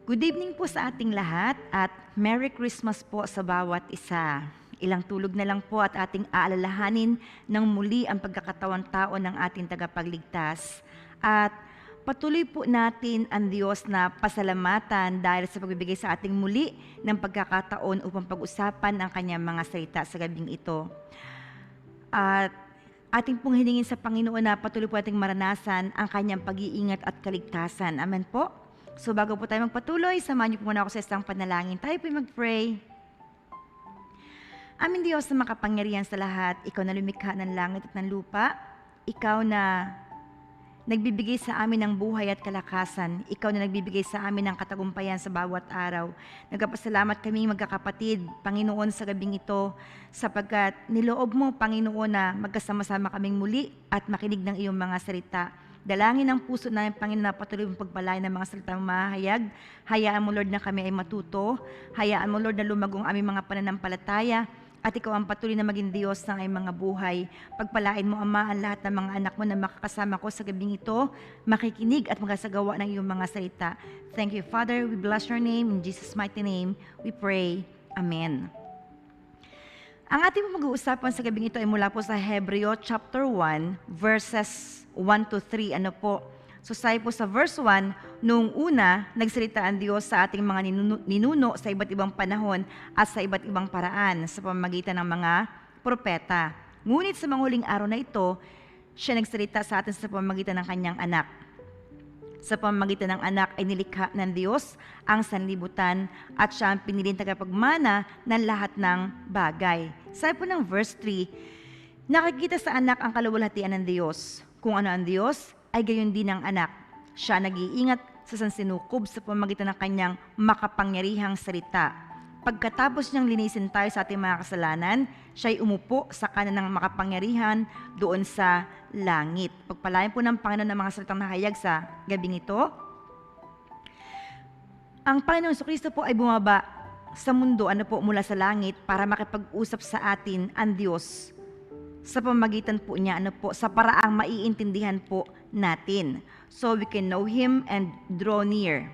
Good evening po sa ating lahat at Merry Christmas po sa bawat isa. Ilang tulog na lang po at ating aalalahanin ng muli ang pagkakatawan tao ng ating tagapagligtas. At patuloy po natin ang Diyos na pasalamatan dahil sa pagbibigay sa ating muli ng pagkakataon upang pag-usapan ang kanyang mga salita sa gabing ito. At ating pong hiningin sa Panginoon na patuloy po ating maranasan ang kanyang pag-iingat at kaligtasan. Amen po. So bago po tayo magpatuloy, samahan niyo po muna ako sa isang panalangin. Tayo po mag-pray. Aming Diyos na makapangyarihan sa lahat, Ikaw na lumikha ng langit at ng lupa, Ikaw na nagbibigay sa amin ng buhay at kalakasan, Ikaw na nagbibigay sa amin ng katagumpayan sa bawat araw. Nagpapasalamat kami magkakapatid, Panginoon, sa gabing ito, sapagkat niloob mo, Panginoon, na magkasama-sama kaming muli at makinig ng iyong mga salita. Dalangin ang puso namin, Panginoon, na patuloy mong pagpalain ng mga salitang mahayag. Hayaan mo, Lord, na kami ay matuto. Hayaan mo, Lord, na lumagong aming mga pananampalataya. At Ikaw ang patuloy na maging Diyos ng aming mga buhay. Pagpalain mo, Ama, ang lahat ng mga anak mo na makakasama ko sa gabing ito, makikinig at makasagawa ng iyong mga salita. Thank you, Father. We bless your name. In Jesus' mighty name, we pray. Amen. Ang ating mag-uusapan sa gabing ito ay mula po sa Hebreo chapter 1, verses 1 to 3. Ano po? So sabi po sa verse 1, noong una, nagsalita ang Diyos sa ating mga ninuno sa iba't ibang panahon at sa iba't ibang paraan sa pamamagitan ng mga propeta. Ngunit sa mga huling araw na ito, siya nagsalita sa atin sa pamamagitan ng kanyang anak. Sa pamamagitan ng anak ay nilikha ng Diyos ang sanlibutan at siya ang piniling tagapagmana ng lahat ng bagay. Sabi po ng verse 3, nakikita sa anak ang kaluwalhatian ng Diyos. Kung ano ang Diyos, ay gayon din ang anak. Siya nag-iingat sa sansinukob sa pamamagitan ng kanyang makapangyarihang salita. Pagkatapos niyang linisin tayo sa ating mga kasalanan, siya'y umupo sa kanan ng makapangyarihan doon sa langit. Pagpalain po ng Panginoon ng mga salitang nahayag sa gabing ito. Ang Panginoong Jesucristo po ay bumaba sa mundo mula sa langit para makipag-usap sa atin ang Diyos sa pamamagitan po niya, sa paraang maiintindihan po natin. So we can know Him and draw near.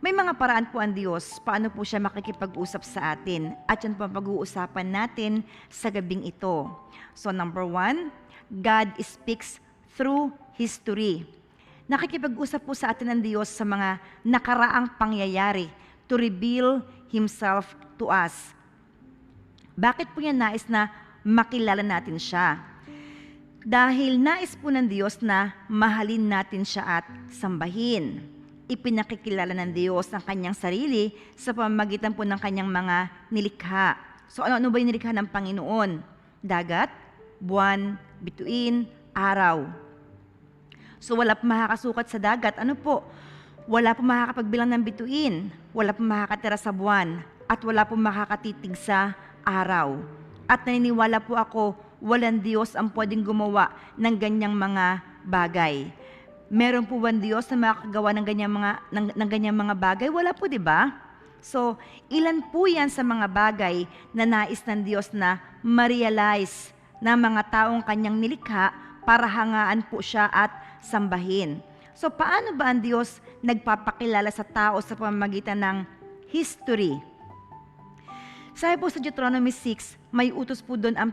May mga paraan po ang Diyos, paano po siya makikipag-usap sa atin. At yan po ang pag-uusapan natin sa gabing ito. So number 1, God speaks through history. Nakikipag-usap po sa atin ang Diyos sa mga nakaraang pangyayari to reveal Himself to us. Bakit po niya nais na makilala natin siya? Dahil nais po ng Diyos na mahalin natin siya at sambahin. Ipinakikilala ng Diyos ang kanyang sarili sa pamamagitan po ng kanyang mga nilikha. So ano ba yung nilikha ng Panginoon? Dagat, buwan, bituin, araw. So wala po makakasukat sa dagat. Wala po makakapagbilang ng bituin, wala po makakatira sa buwan, at wala po makakatitig sa araw. At naniniwala po ako, walang Diyos ang pwedeng gumawa ng ganyang mga bagay. Meron po bang Diyos na makakagawa ng ganyang mga bagay? Wala po, di ba? So, ilan po yan sa mga bagay na nais ng Diyos na ma-realize ng mga taong kanyang nilikha para hangaan po siya at sambahin. So, paano ba ang Diyos nagpapakilala sa tao sa pamamagitan ng history? Sabi po sa Deuteronomy 6, may utos po doon ang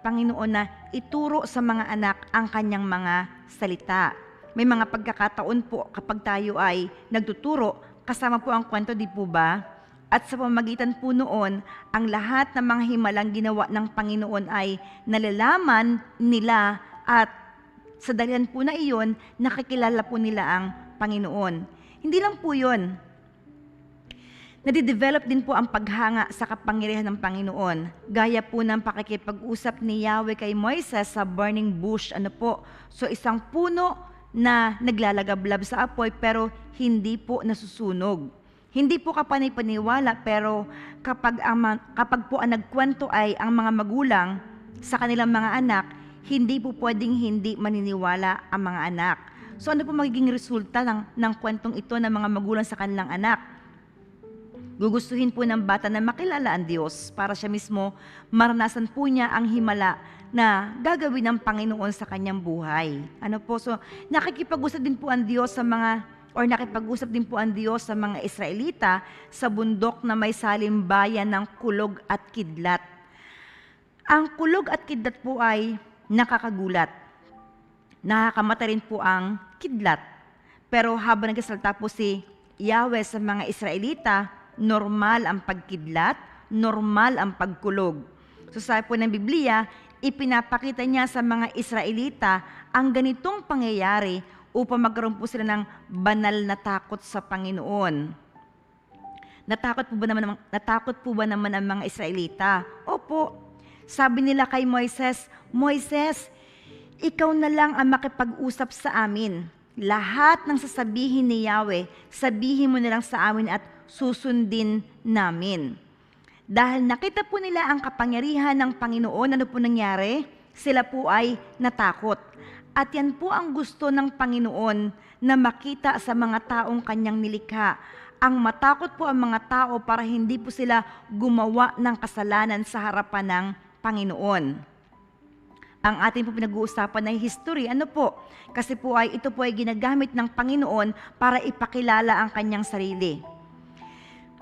Panginoon na ituro sa mga anak ang kanyang mga salita. May mga pagkakataon po kapag tayo ay nagtuturo, kasama po ang kwento, di po ba? At sa pamamagitan po noon, ang lahat ng mga himalang ginawa ng Panginoon ay nalalaman nila at sa dahilan po na iyon, nakikilala po nila ang Panginoon. Hindi lang po yun. Nadidevelop din po ang paghanga sa kapangyarihan ng Panginoon. Gaya po ng pakikipag-usap ni Yahweh kay Moises sa burning bush. So isang puno na naglalagablab sa apoy pero hindi po nasusunog. Hindi po kapanay-paniwala pero kapag po ang nagkwento ay ang mga magulang sa kanilang mga anak, hindi po pwedeng hindi maniniwala ang mga anak. So ano po magiging resulta ng kwentong ito ng mga magulang sa kanilang anak? Gugustuhin po ng bata na makilala ang Diyos para siya mismo maranasan po niya ang himala na gagawin ng Panginoon sa kanyang buhay. So nakikipag-usap din po ang Diyos sa mga or nakipag-usap din po ang Diyos sa mga Israelita sa bundok na may salimbayan ng Kulog at Kidlat. Ang Kulog at Kidlat po ay nakakagulat. Nakakamata rin po ang Kidlat. Pero habang nagsasalita po si Yahweh sa mga Israelita, normal ang pagkidlat, normal ang pagkulog. So sabi po ng Biblia, ipinapakita niya sa mga Israelita ang ganitong pangyayari upang magkaroon po sila ng banal na takot sa Panginoon. Natakot po ba naman ang mga Israelita? Opo. Sabi nila kay Moises, Moises, ikaw na lang ang makipag-usap sa amin. Lahat ng sasabihin ni Yahweh, sabihin mo na lang sa amin at susundin namin. Dahil nakita po nila ang kapangyarihan ng Panginoon, ano po nangyari? Sila po ay natakot. At yan po ang gusto ng Panginoon na makita sa mga taong kanyang nilikha. Ang matakot po ang mga tao para hindi po sila gumawa ng kasalanan sa harapan ng Panginoon. Ang ating po pinag-uusapan ay history. Ano po? Kasi po ay ito po ay ginagamit ng Panginoon para ipakilala ang kanyang sarili.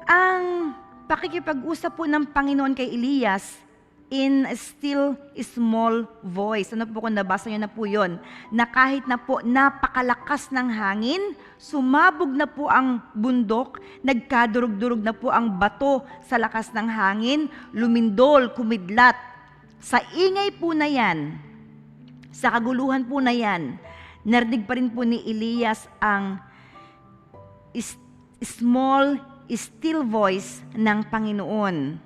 Ang pakikipag-usap po ng Panginoon kay Elias in a still small voice. Ano po kung nabasa niyo na po yun? Na kahit na po napakalakas ng hangin, sumabog na po ang bundok, nagkadurog-durog na po ang bato sa lakas ng hangin, lumindol, kumidlat. Sa ingay po na yan, sa kaguluhan po na yan, narinig pa rin po ni Elias ang small, still voice ng Panginoon.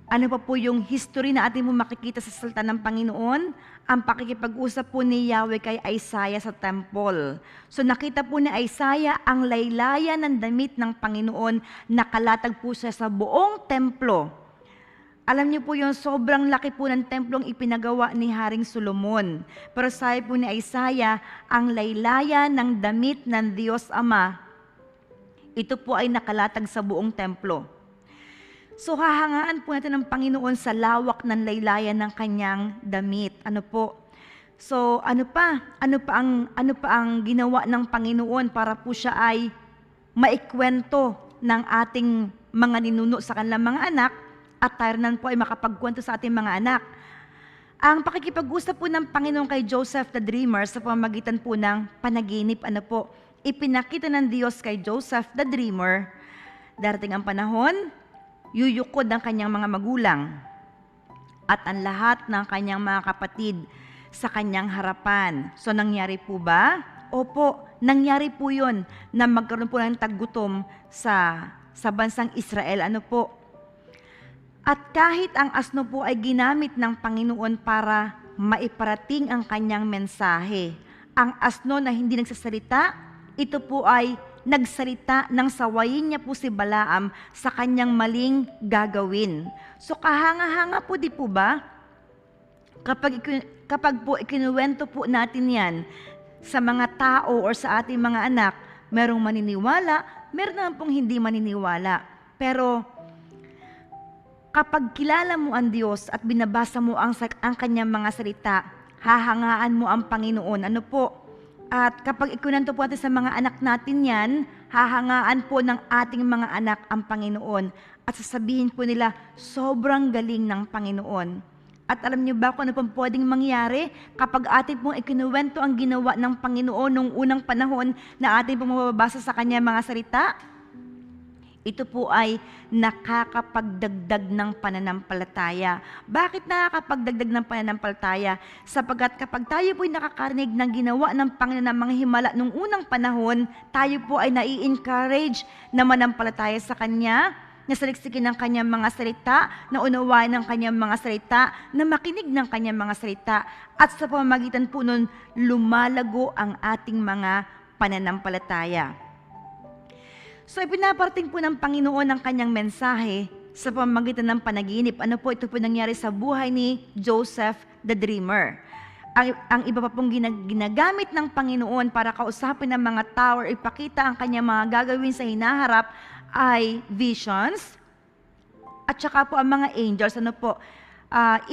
Ano pa po yung history na ating mo makikita sa salita ng Panginoon? Ang pakikipag-usap po ni Yahweh kay Isaiah sa temple. So nakita po ni Isaiah ang laylayan ng damit ng Panginoon, nakalatag po siya sa buong templo. Alam niyo po yung sobrang laki po ng templong ipinagawa ni Haring Solomon. Pero sabi po ni Isaiah, ang laylayan ng damit ng Diyos Ama, ito po ay nakalatag sa buong templo. So hahangaan po natin ng Panginoon sa lawak ng laylayan ng kanyang damit. Ano po? So ano pa ang ginawa ng Panginoon para po siya ay maikwento ng ating mga ninuno sa kanilang mga anak at tayo po ay makapagkwento sa ating mga anak. Ang pakikipag-usap po ng Panginoon kay Joseph the Dreamer sa pamamagitan po ng panaginip, ano po? Ipinakita ng Diyos kay Joseph the Dreamer, darating ang panahon, yuyukod ang kanyang mga magulang at ang lahat ng kanyang mga kapatid sa kanyang harapan. So nangyari po ba? Opo, nangyari po yun na magkaroon po ng taggutom sa bansang Israel. Ano po? At kahit ang asno po ay ginamit ng Panginoon para maiparating ang kanyang mensahe, ang asno na hindi nagsasalita, ito po ay nagsalita nang sawayin niya po si Balaam sa kanyang maling gagawin. So kahanga-hanga po di po ba? Kapag po ikinuwento po natin yan sa mga tao or sa ating mga anak, merong maniniwala, meron naman pong hindi maniniwala. Pero kapag kilala mo ang Diyos at binabasa mo ang kanyang mga salita, hahangaan mo ang Panginoon. Ano po? At kapag ikunento po natin sa mga anak natin yan, hahangaan po ng ating mga anak ang Panginoon. At sasabihin po nila, sobrang galing ng Panginoon. At alam niyo ba kung ano pong pwedeng mangyari kapag ating pong ikinuwento ang ginawa ng Panginoon nung unang panahon na ating pong mababasa sa kanyang mga salita? Ito po ay nakakapagdagdag ng pananampalataya. Bakit nakakapagdagdag ng pananampalataya? Sapagkat kapag tayo po ay nakakarinig ng ginawa ng Panginoon ng mga himala nung unang panahon, tayo po ay nai-encourage na manampalataya sa Kanya, na saliksikin ng Kanyang mga salita, na unawain ng Kanyang mga salita, na makinig ng Kanyang mga salita, at sa pamamagitan po nun, lumalago ang ating mga pananampalataya. So ipinaparating po ng Panginoon ang kanyang mensahe sa pamamagitan ng panaginip. Ano po ito po nangyari sa buhay ni Joseph the Dreamer. Ang iba pa pong ginagamit ng Panginoon para kausapin ng mga tao, ipakita ang kanyang mga gagawin sa hinaharap ay visions at saka po ang mga angels. Ano po?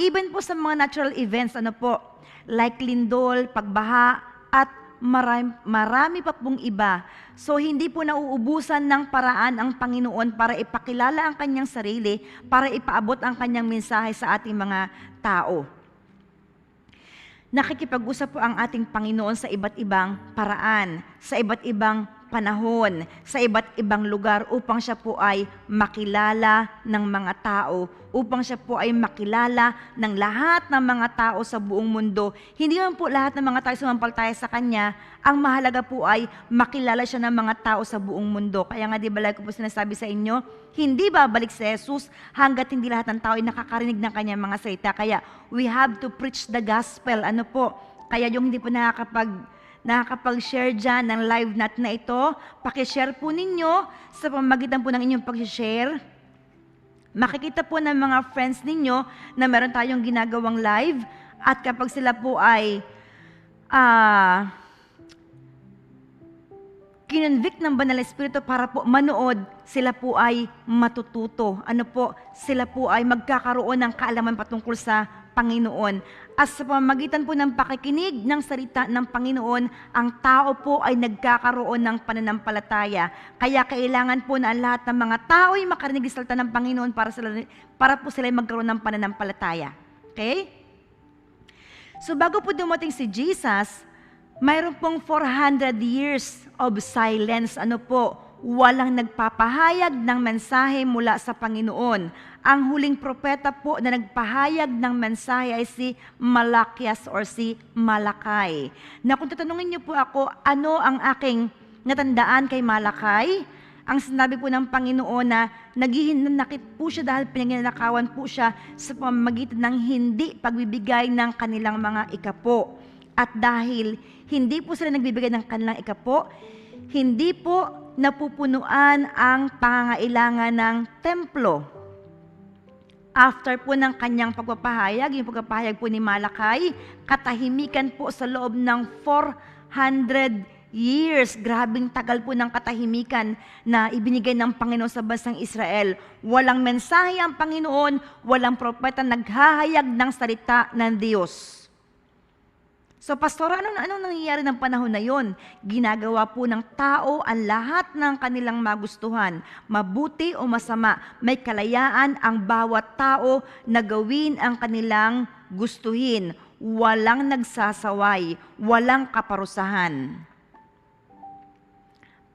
Even po sa mga natural events, ano po? Like lindol, pagbaha, at marami pa pong iba. So hindi po nauubusan ng paraan ang Panginoon para ipakilala ang kanyang sarili, para ipaabot ang kanyang mensahe sa ating mga tao. Nakikipag-usap po ang ating Panginoon sa iba't ibang paraan, sa iba't ibang panahon, sa iba't ibang lugar upang siya po ay makilala ng mga tao, upang siya po ay makilala ng lahat ng mga tao sa buong mundo. Hindi man po lahat ng mga tao sumampalataya sa Kanya, ang mahalaga po ay makilala siya ng mga tao sa buong mundo. Kaya nga di ba lagi ko po sinasabi sa inyo, hindi babalik si Jesus hanggat hindi lahat ng tao ay nakakarinig ng Kanyang mga salita. Kaya we have to preach the gospel. Ano po? Kaya yung hindi po nakakapag-share dyan ng live natin na ito, pakishare po ninyo sa pamamagitan po ng inyong pag-share. Makikita po ng mga friends ninyo na meron tayong ginagawang live at kapag sila po ay kinonvict ng Banal na Espiritu para po manood, sila po ay matututo. Ano po? Sila po ay magkakaroon ng kaalaman patungkol sa Panginoon. At sa pamamagitan po ng pakikinig ng salita ng Panginoon, ang tao po ay nagkakaroon ng pananampalataya. Kaya kailangan po na lahat ng mga tao ay makarinig sa salita ng Panginoon para po sila ay magkaroon ng pananampalataya. Okay? So bago po dumating si Jesus, mayroon pong 400 years of silence. Ano po? Walang nagpapahayag ng mensahe mula sa Panginoon. Ang huling propeta po na nagpahayag ng mensahe ay si Malakias or si Malakay. Na kung tatanungin niyo po ako, ano ang aking natandaan kay Malakay? Ang sinabi po ng Panginoon na naghihinanakit po siya dahil pinagnanakawan po siya sa pamamagitan ng hindi pagbibigay ng kanilang mga ikapo. At dahil hindi po sila nagbibigay ng kanilang ikapo, hindi po napupunuan ang pangangailangan ng templo. After po ng kanyang pagpapahayag, yung pagpapahayag po ni Malakay, katahimikan po sa loob ng 400 years. Grabing tagal po ng katahimikan na ibinigay ng Panginoon sa bansang Israel. Walang mensahe ang Panginoon, walang propeta naghahayag ng salita ng Diyos. So pastor, anong nangyayari ng panahon na yon? Ginagawa po ng tao ang lahat ng kanilang magustuhan. Mabuti o masama, may kalayaan ang bawat tao na gawin ang kanilang gustuhin. Walang nagsasaway, walang kaparusahan.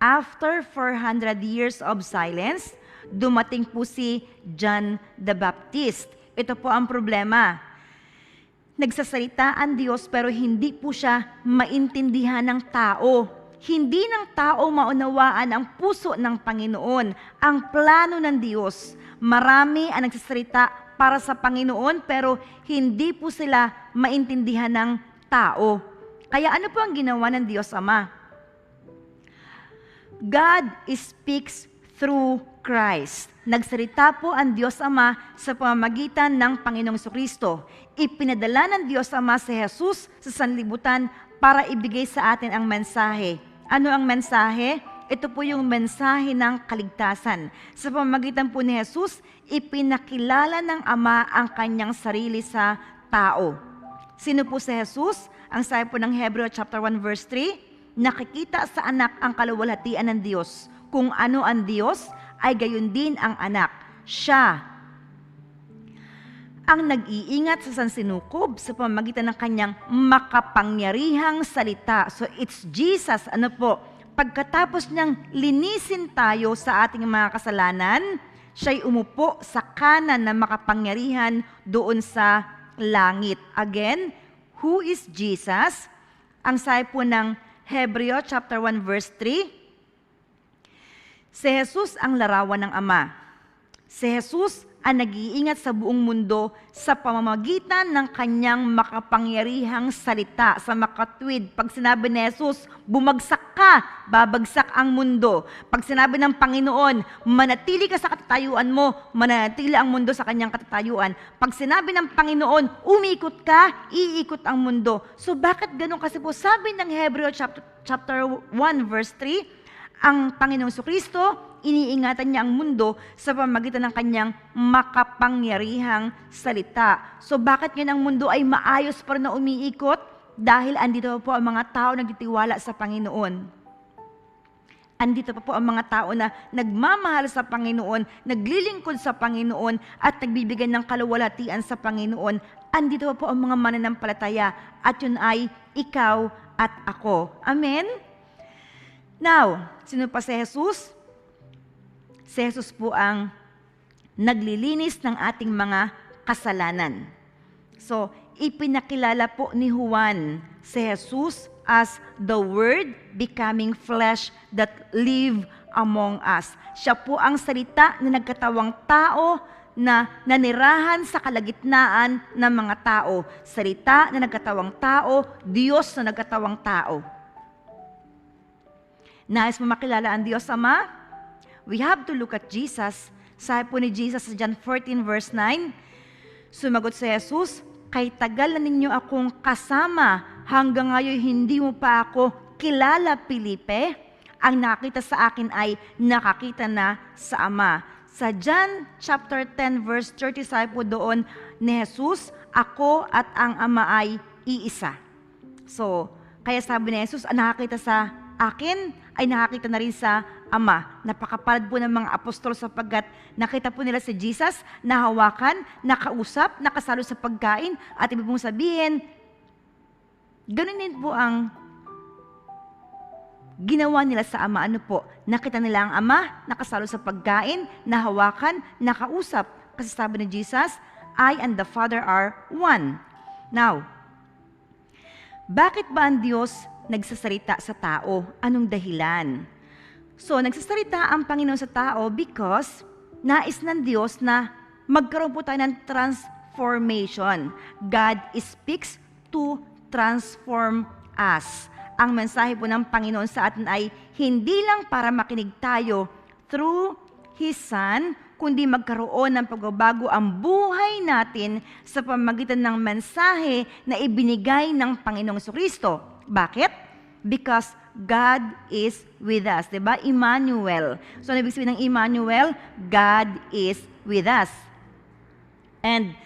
After 400 years of silence, dumating po si John the Baptist. Ito po ang problema. Nagsasalita ang Diyos pero hindi po siya maintindihan ng tao. Hindi ng tao maunawaan ang puso ng Panginoon, ang plano ng Diyos. Marami ang nagsasalita para sa Panginoon pero hindi po sila maintindihan ng tao. Kaya ano po ang ginawa ng Diyos Ama? God speaks through Christ. Nagsalita po ang Diyos Ama sa pamamagitan ng Panginoong Jesucristo. Ipinadala ng Diyos Ama si Jesus sa sanlibutan para ibigay sa atin ang mensahe. Ano ang mensahe? Ito po yung mensahe ng kaligtasan. Sa pamamagitan po ni Jesus, ipinakilala ng Ama ang kanyang sarili sa tao. Sino po si Jesus? Ang sabi po ng Hebreo chapter 1 verse 3, nakikita sa anak ang kaluwalhatian ng Diyos. Kung ano ang Diyos, ay gayon din ang anak. Siya ang nag-iingat sa sansinukob sa pamamagitan ng kanyang makapangyarihang salita. So it's Jesus, ano po, pagkatapos niyang linisin tayo sa ating mga kasalanan, siya'y umupo sa kanan na makapangyarihan doon sa langit. Again, who is Jesus? Ang sabi po ng Hebreo chapter 1 verse 3, si Jesus ang larawan ng Ama. Si Jesus ang nag-iingat sa buong mundo sa pamamagitan ng kanyang makapangyarihang salita sa makatwid. Pag sinabi ni Jesus, bumagsak ka, babagsak ang mundo. Pag sinabi ng Panginoon, manatili ka sa katatayuan mo, manatili ang mundo sa kanyang katatayuan. Pag sinabi ng Panginoon, umikot ka, iikot ang mundo. So bakit ganun? Kasi po sabi ng Hebreo chapter 1 verse 3, ang Panginoong Jesucristo, iniingatan niya ang mundo sa pamamagitan ng kanyang makapangyarihang salita. So bakit ngayon ang mundo ay maayos pa rin na umiikot? dahil andito po ang mga tao nagtitiwala sa Panginoon. Andito pa po ang mga tao na nagmamahal sa Panginoon, naglilingkod sa Panginoon, at nagbibigay ng kaluwalhatian sa Panginoon. Andito pa po ang mga mananampalataya, at yun ay ikaw at ako. Amen? Now, sino pa si Jesus? Si Jesus po ang naglilinis ng ating mga kasalanan. So, ipinakilala po ni Juan si Jesus as the Word becoming flesh that live among us. Siya po ang salita na nagkatawang tao na nanirahan sa kalagitnaan ng mga tao. Salita na nagkatawang tao, Diyos na nagkatawang tao. Nais mo makilala ang Diyos Ama? We have to look at Jesus. Sabi po ni Jesus sa John 14 verse 9, sumagot si Jesus, "Kay tagal na ninyo akong kasama, hanggang ngayon hindi mo pa ako kilala, Felipe. Ang nakita sa akin ay nakakita na sa Ama." Sa John chapter 10 verse 30 sabi po doon ni Jesus, "Ako at ang Ama ay iisa." So, kaya sabi ni Jesus, ang nakakita sa akin ay nakakita na rin sa Ama. Napakapalad po ng mga apostol sapagkat nakita po nila si Jesus, nahawakan, nakausap, nakasalo sa pagkain, at ibig mong sabihin, ganun din po ang ginawa nila sa Ama. Ano po? Nakita nila ang Ama, nakasalo sa pagkain, nahawakan, nakausap. Kasi sabi ni Jesus, I and the Father are one. Now, bakit ba ang Diyos nagsasalita sa tao? Anong dahilan? So, nagsasalita ang Panginoon sa tao because nais ng Diyos na magkaroon po tayo ng transformation. God speaks to transform us. Ang mensahe po ng Panginoon sa atin ay hindi lang para makinig tayo through His Son, kundi magkaroon ng pagbabago ang buhay natin sa pamamagitan ng mensahe na ibinigay ng Panginoong Kristo. Bakit? Because God is with us. Diba? Emmanuel. So, ano ibig sabihin ng Emmanuel? God is with us. And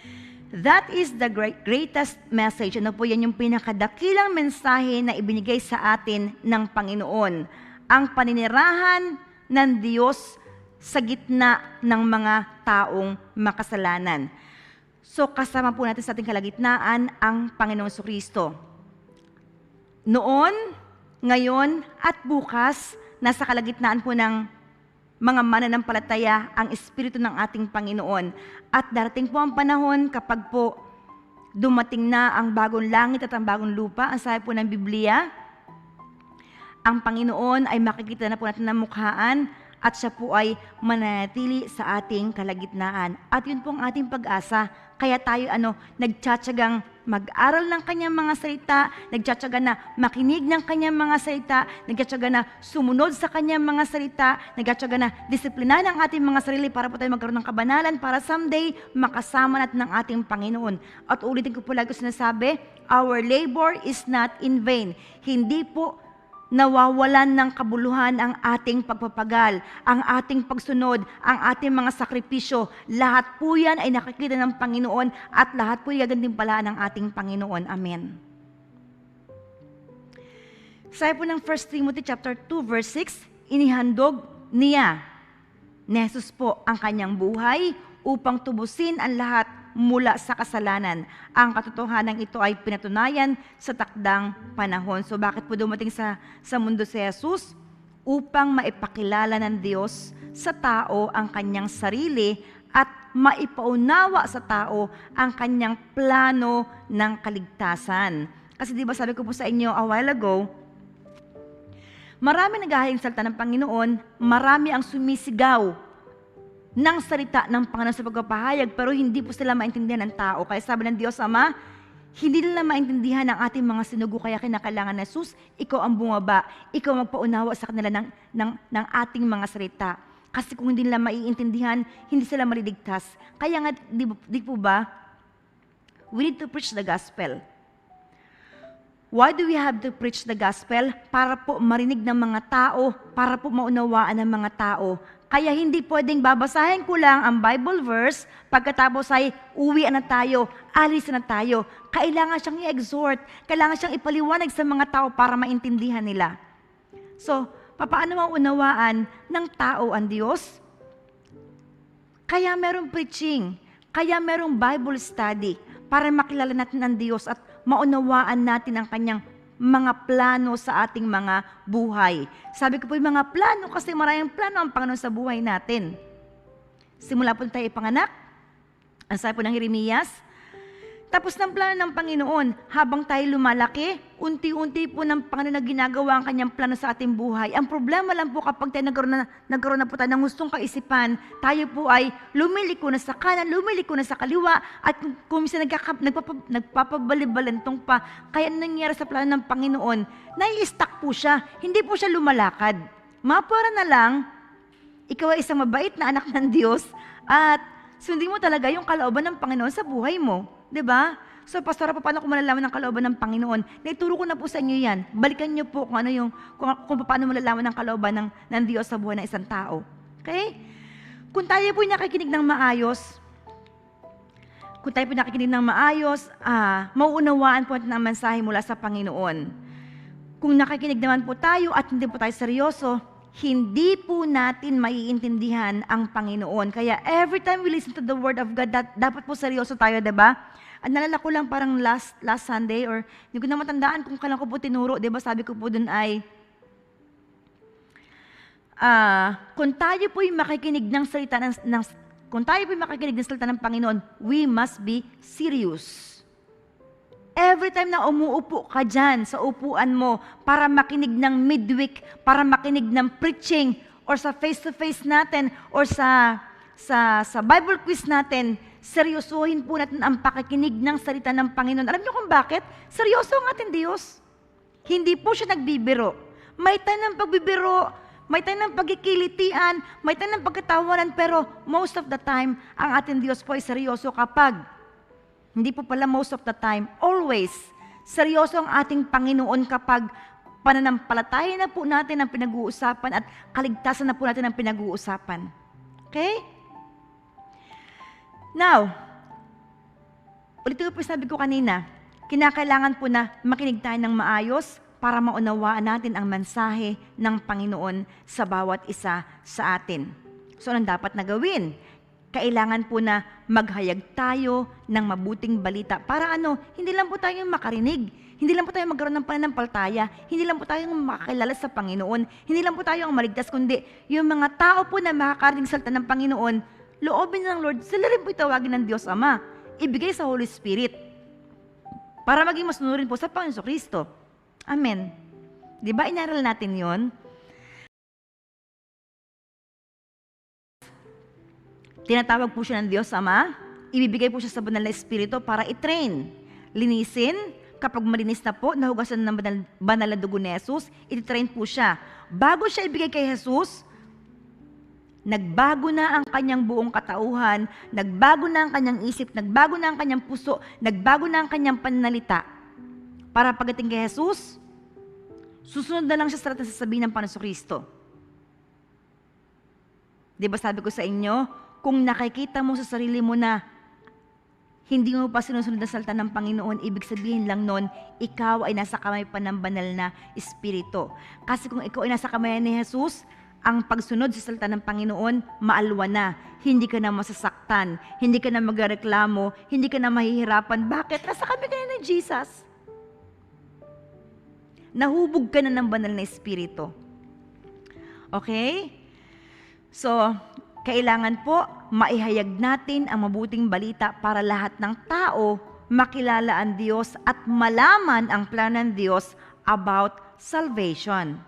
that is the greatest message. Ano po yan yung pinakadakilang mensahe na ibinigay sa atin ng Panginoon. Ang paninirahan ng Diyos sa gitna ng mga taong makasalanan. So, kasama po natin sa ating kalagitnaan ang Panginoong Kristo. Noon, ngayon, at bukas, nasa kalagitnaan po ng mga mananampalataya ang Espiritu ng ating Panginoon. At darating po ang panahon kapag po dumating na ang bagong langit at ang bagong lupa, ang sabi po ng Biblia, ang Panginoon ay makikita na po natin ng mukhaan at siya po ay mananatili sa ating kalagitnaan. At yun po ang ating pag-asa. Kaya tayo nagtsatsagang mag-aral ng kanyang mga salita, nagtsatsaga na makinig ng kanyang mga salita, nagtsatsaga na sumunod sa kanyang mga salita, nagtsatsaga na disiplinahan ang ating mga sarili para po tayo magkaroon ng kabanalan para someday makasama natin ng ating Panginoon. At ulitin ko po lagi ko sinasabi, our labor is not in vain. Hindi po nawawalan ng kabuluhan ang ating pagpapagal, ang ating pagsunod, ang ating mga sakripisyo. Lahat po yan ay nakikita ng Panginoon at lahat po ay gagantimpalaan ng ating Panginoon. Amen. Sabi po ng 1 Timothy chapter 2 verse 6, inihandog niya ni Jesus po ang kanyang buhay upang tubusin ang lahat mula sa kasalanan. Ang katotohanan ito ay pinatunayan sa takdang panahon. So bakit po dumating sa mundo si Jesus? Upang maipakilala ng Diyos sa tao ang kanyang sarili at maipaunawa sa tao ang kanyang plano ng kaligtasan. Kasi di ba sabi ko po sa inyo a while ago, marami naghahaling salita ng Panginoon, marami ang sumisigaw ng salita ng Panginoon sa pagpapahayag, pero hindi po sila maintindihan ng tao. Kaya sabi ng Diyos Ama, hindi nila maintindihan ang ating mga sinugo, kaya kinakailangan na Jesus, ikaw ang bumaba, ikaw magpaunawa sa kanila ng ating mga salita. Kasi kung hindi nila maiintindihan, hindi sila maliligtas. Kaya nga, di po ba, we need to preach the gospel. Why do we have to preach the gospel? Para po marinig ng mga tao, para po maunawaan ng mga tao. Kaya hindi pwedeng babasahin ko lang ang Bible verse, pagkatapos ay uwi na tayo, alis na tayo. Kailangan siyang i-exhort, kailangan siyang ipaliwanag sa mga tao para maintindihan nila. So, paano maunawaan ng tao ang Diyos? Kaya merong preaching, kaya merong Bible study para makilala natin ang Diyos at maunawaan natin ang kanyang mga plano sa ating mga buhay. Sabi ko po yung mga plano kasi maraming plano ang Panginoon sa buhay natin. Simula po tayo ipanganak, ang sabi po ng Jeremias, tapos ng plano ng Panginoon, habang tayo lumalaki, unti-unti po ng Panginoon na ginagawa ang kanyang plano sa ating buhay. Ang problema lang po kapag tayo nagkaroon na po tayo ng gustong kaisipan, tayo po ay lumiliko na sa kanan, lumiliko na sa kaliwa, at kung minsan nagpapabalibbalentong pa, kaya nangyari sa plano ng Panginoon, nai-stuck po siya, hindi po siya lumalakad. Mapara na lang, ikaw ay isang mabait na anak ng Diyos, at sundin mo talaga yung kalooban ng Panginoon sa buhay mo. Diba? So, pastora, paano ko malalaman ng kalooban ng Panginoon? Naituro ko na po sa inyo yan. Balikan niyo po kung paano malalaman ng kalooban ng Diyos sa buhay ng isang tao. Okay? Kung tayo po nakikinig ng maayos, mauunawaan po natin ang mensahe mula sa Panginoon. Kung nakikinig naman po tayo at hindi po tayo seryoso, hindi po natin maiintindihan ang Panginoon. Kaya every time we listen to the Word of God, dapat po seryoso tayo, diba? At nalala ko lang parang last Sunday, or hindi ko na matandaan kung kailan ko po tinuro, diba? Sabi ko po dun ay, kung tayo po'y makikinig ng salita ng Panginoon, we must be serious. Every time na umuupo ka dyan sa upuan mo para makinig ng midweek, para makinig ng preaching, or sa face-to-face natin, or sa Bible quiz natin, seryosohin po natin ang pakikinig ng salita ng Panginoon. Alam niyo kung bakit? Seryoso ang ating Diyos. Hindi po siya nagbibiro. May time ng pagbibiro, may time ng pagkikilitian, may time ng pagkatawanan, pero most of the time, ang ating Diyos po ay seryoso kapag hindi po pala most of the time, always, seryoso ang ating Panginoon kapag pananampalataya na po natin ang pinag-uusapan at kaligtasan na po natin ang pinag-uusapan. Okay? Now, ulit ko po sabi ko kanina, kinakailangan po na makinig tayo ng maayos para maunawaan natin ang mensahe ng Panginoon sa bawat isa sa atin. So, anong dapat na gawin? Kailangan po na maghayag tayo ng mabuting balita para hindi lang po tayo makarinig, hindi lang po tayo magkaroon ng pananampalataya, hindi lang po tayo makakilala sa Panginoon, hindi lang po tayo ang maligtas, kundi yung mga tao po na makakarinig sa salita ng Panginoon, loobin ng Lord, sila rin po itawagin ng Diyos Ama, ibigay sa Holy Spirit, para maging masunurin po sa Panginoon Kristo. Amen. Di ba inaral natin yon? Tinatawag po siya ng Diyos Ama, ibibigay po siya sa banal na Espiritu para i-train, linisin. Kapag malinis na po, nahugasan ng banal na dugo ni Jesus, iti-train po siya. Bago siya ibigay kay Jesus, nagbago na ang kanyang buong katauhan, nagbago na ang kanyang isip, nagbago na ang kanyang puso, nagbago na ang kanyang pananalita. Para pagdating kay Jesus, susunod na lang siya sa lahat ng sasabihin ng Panginoon Kristo. Di ba sabi ko sa inyo, kung nakikita mo sa sarili mo na hindi mo pa sinusunod na salita ng Panginoon, ibig sabihin lang nun, ikaw ay nasa kamay pa ng banal na Espiritu. Kasi kung ikaw ay nasa kamay ni Jesus, ang pagsunod sa salita ng Panginoon, maalwa na. Hindi ka na masasaktan, hindi ka na magreklamo, hindi ka na mahihirapan. Bakit? Nasa kamay ka na ni Jesus. Nahubog ka na ng banal na Espiritu. Okay? So, kailangan po maihayag natin ang mabuting balita para lahat ng tao makilala ang Diyos at malaman ang plano ng Diyos about salvation.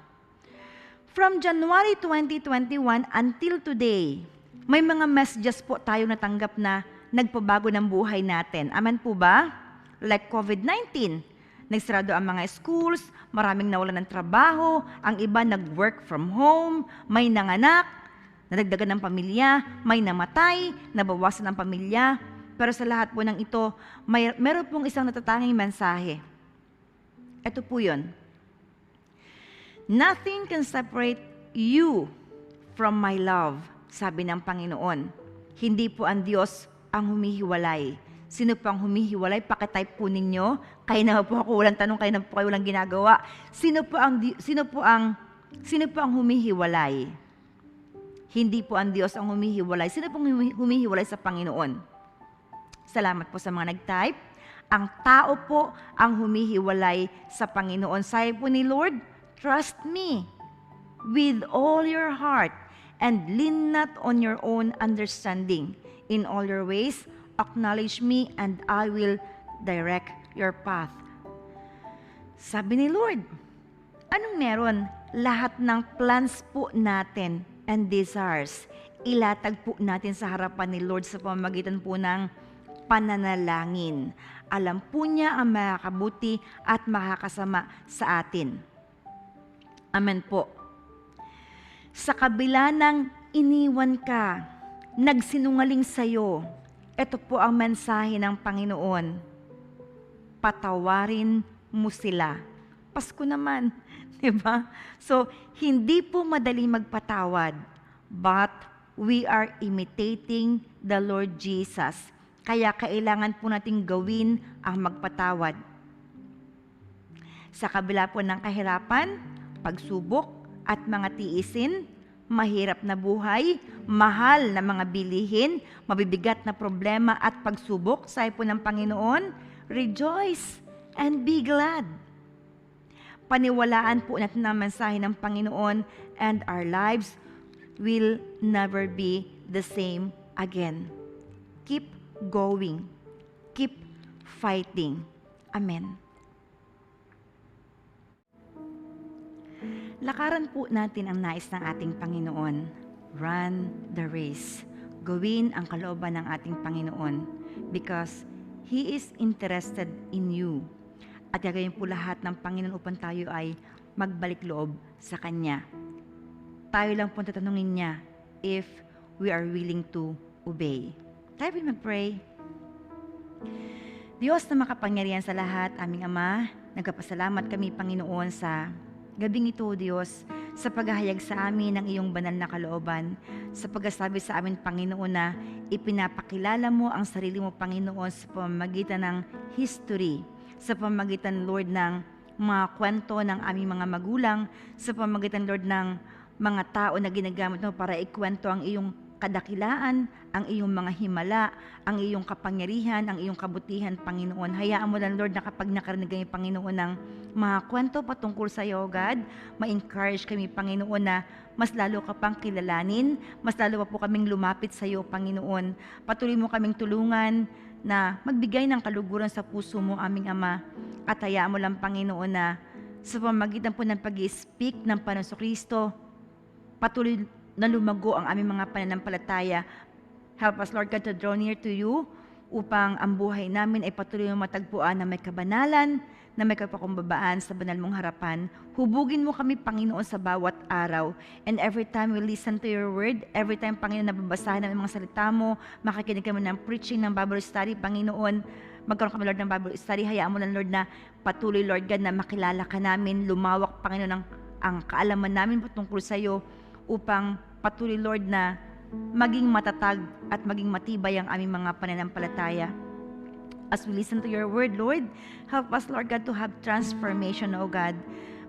From January 2021 until today, may mga messages po tayo natanggap na nagpabago ng buhay natin. Amen po ba? Like COVID-19, nagsarado ang mga schools, maraming nawalan ng trabaho, ang iba nag-work from home, may nanganak, nadagdagan ng pamilya, may namatay, nabawasan ng pamilya. Pero sa lahat po ng ito, meron pong isang natatanging mensahe. Ito po yun. Nothing can separate you from my love, sabi ng Panginoon. Hindi po ang Diyos ang humihiwalay. Sino po ang humihiwalay? Pakitype po ninyo. Kaya na po ako walang tanong, kaya na po kayo walang ginagawa. Sino po ang humihiwalay? Hindi po ang Diyos ang humihiwalay. Sino pong humihiwalay sa Panginoon? Salamat po sa mga nag-type. Ang tao po ang humihiwalay sa Panginoon. Sabi po ni Lord, trust me with all your heart and lean not on your own understanding. In all your ways, acknowledge me and I will direct your path. Sabi ni Lord, anong meron? Lahat ng plans po natin and desires, ilatag po natin sa harapan ni Lord sa pamamagitan po ng pananalangin. Alam po niya ang makakabuti at makakasama sa atin. Amen po. Sa kabila ng iniwan ka, nagsinungaling sa'yo, ito po ang mensahe ng Panginoon. Patawarin mo sila. Pasko naman, di ba? So, hindi po madali magpatawad, but we are imitating the Lord Jesus. Kaya kailangan po nating gawin ang magpatawad. Sa kabila po ng kahirapan, pagsubok at mga tiisin, mahirap na buhay, mahal na mga bilihin, mabibigat na problema at pagsubok, sabi po ng Panginoon, rejoice and be glad. Paniwalaan po natin ang mensahe ng Panginoon and our lives will never be the same again. Keep going. Keep fighting. Amen. Lakaran po natin ang nais ng ating Panginoon. Run the race. Gawin ang kalooban ng ating Panginoon because He is interested in you. At gagawin po lahat ng Panginoon upang tayo ay magbalik loob sa Kanya. Tayo lang po tatanungin niya if we are willing to obey. Tayo po mag-pray. Diyos na makapangyarihan sa lahat, aming Ama, nagpapasalamat kami, Panginoon, sa gabing ito, Diyos, sa paghahayag sa amin ng iyong banal na kalooban, sa pagsasabi sa amin, Panginoon, na ipinapakilala mo ang sarili mo, Panginoon, sa pamamagitan ng history, sa pamamagitan, Lord, ng mga kwento ng aming mga magulang, sa pamamagitan, Lord, ng mga tao na ginagamit mo para ikwento ang iyong kadakilaan, ang iyong mga himala, ang iyong kapangyarihan, ang iyong kabutihan, Panginoon. Hayaan mo lang, Lord, na kapag nakarinig kami, Panginoon, ng mga kwento patungkol sa iyo, God, ma-encourage kami, Panginoon, na mas lalo ka pang kilalanin, mas lalo pa po kaming lumapit sa iyo, Panginoon. Patuloy mo kaming tulungan na magbigay ng kaluguran sa puso mo, aming Ama. At hayaan mo lang, Panginoon, na sa pamamagitan po ng pag-i-speak ng Panginoon Kristo, patuloy na lumago ang aming mga pananampalataya. Help us, Lord God, to draw near to you upang ang buhay namin ay patuloy na matagpuan na may kabanalan, na may kapakumbabaan sa banal mong harapan. Hubugin mo kami, Panginoon, sa bawat araw. And every time we listen to your word, every time, Panginoon, nababasahin namin mga salita mo, makikinig kami ng preaching, ng Bible study, Panginoon, magkaroon kami, Lord, ng Bible study. Hayaan mo lang, Lord, na patuloy, Lord God, na makilala ka namin, lumawak, Panginoon, ang kaalaman namin patungkol sa iyo, upang patuloy, Lord, na maging matatag at maging matibay ang aming mga pananampalataya. As we listen to your word, Lord, help us, Lord God, to have transformation, O God.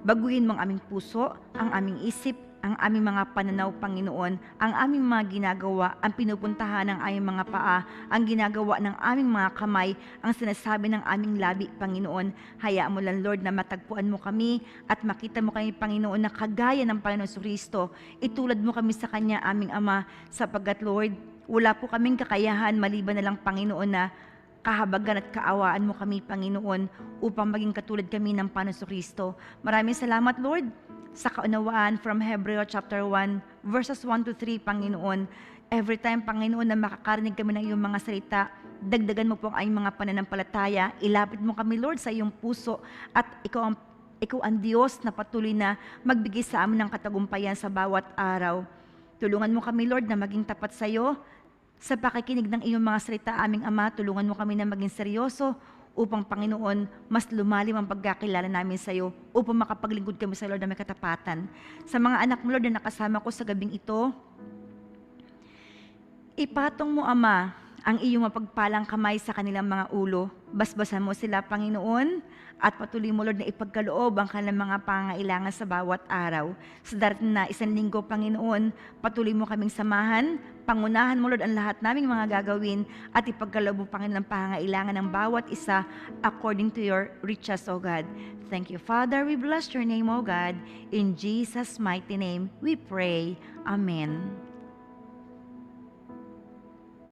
Baguhin mo ang aming puso, ang aming isip, ang aming mga pananaw, Panginoon, ang aming mga ginagawa, ang pinupuntahan ng aming mga paa, ang ginagawa ng aming mga kamay, ang sinasabi ng aming labi, Panginoon. Hayaan mo lang, Lord, na matagpuan mo kami at makita mo kami, Panginoon, na kagaya ng Panginoon Kristo. Itulad mo kami sa Kanya, aming Ama, sapagkat, Lord, wala po kaming kakayahan maliban na lang, Panginoon, na kahabagan at kaawaan mo kami, Panginoon, upang maging katulad kami ng Panginoon Kristo. Maraming salamat, Lord, sa kaunawaan from Hebreo chapter 1, verses 1 to 3, Panginoon. Every time, Panginoon, na makakarinig kami ng iyong mga salita, dagdagan mo po ang aming mga pananampalataya, ilapit mo kami, Lord, sa iyong puso, at ikaw ang Diyos na patuloy na magbigay sa amin ng katagumpayan sa bawat araw. Tulungan mo kami, Lord, na maging tapat sa iyo, sa pakikinig ng iyong mga salita, aming Ama. Tulungan mo kami na maging seryoso upang Panginoon, mas lumalim ang pagkakilala namin sa iyo, upang makapaglingkod kami sa Lord na may katapatan. Sa mga anak mo Lord na nakasama ko sa gabing ito, ipatong mo Ama ang iyong mapagpalang kamay sa kanilang mga ulo. Basbasan mo sila Panginoon, at patuloy mo Lord na ipagkaloob ang kanilang mga pangangailangan sa bawat araw. Sa darating na isang linggo Panginoon, patuloy mo kaming samahan, pangunahan mo Lord ang lahat naming mga gagawin, at ipagkaloob mo Panginoon ang pangangailangan ng bawat isa according to your riches, O God. Thank you Father, we bless your name, O God. In Jesus' mighty name we pray. Amen.